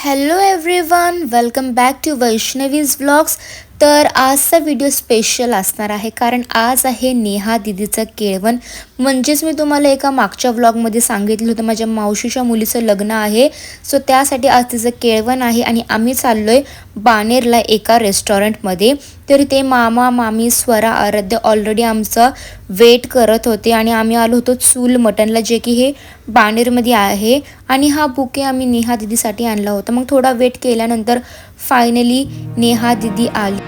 Hello everyone, welcome back to Vaishnavi's vlogs. तर आजचा video special असणार आहे कारण आज आहे नेहा दिदीचं केळवण. म्हणजेच मी तुम्हाला एका मागच्या व्लॉगमध्ये सांगितलं होतं माझ्या मावशीच्या मुलीचं लग्न आहे. सो त्यासाठी आज तिचं केळवण आहे आणि आम्ही चाललो आहे बाणेरला एका रेस्टॉरंटमध्ये. तर ते मामा मामी स्वरा आराध्य ऑलरेडी आमचा वेट करत होते आणि आम्ही आलो होतो चूल मटनला, जे की हे बाणेरमध्ये आहे. आणि हा बुके आम्ही नेहा दिदीसाठी आणला होता. मग थोडा वेट केल्यानंतर फायनली नेहा दिदी आली.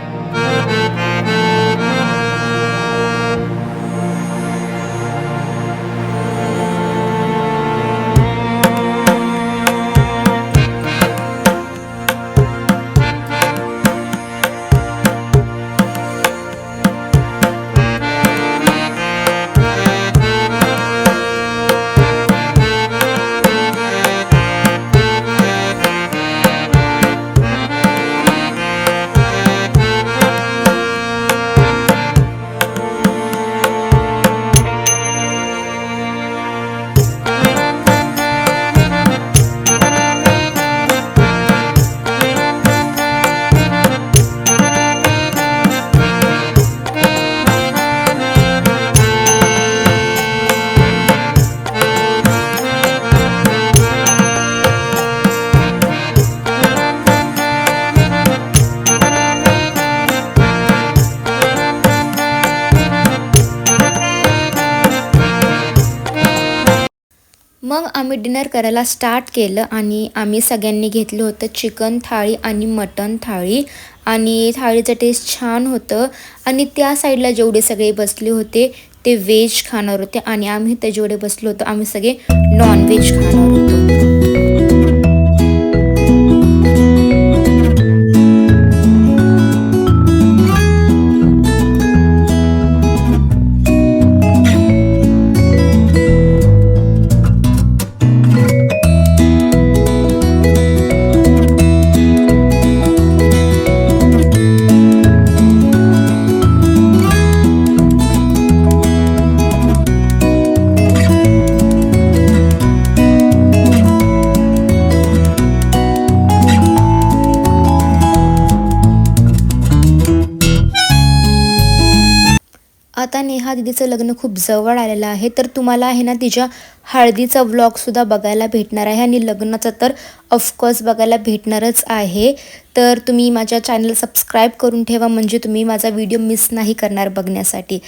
मग आम्ही डिनर करायला स्टार्ट केलं आणि आम्ही सगळ्यांनी घेतलं होतं चिकन थाळी आणि मटन थाळी. आणि थाळीचं टेस्ट छान होतं. आणि त्या साईडला जेवढे सगळे बसले होते ते व्हेज खाणार होते आणि आम्ही ते जेवढे बसलो होतो आम्ही सगळे नॉन व्हेज खाणार होतो. आता नेहा दिदीचं लग्न खूप जवळ आलेलं आहे. तर तुम्हाला आहे ना तिच्या हळदीचा व्लॉगसुद्धा बघायला भेटणार आहे आणि लग्नाचं तर ऑफकोर्स बघायला भेटणारच आहे. तर तुम्ही माझ्या चॅनल सबस्क्राईब करून ठेवा म्हणजे तुम्ही माझा व्हिडिओ मिस नाही करणार बघण्यासाठी.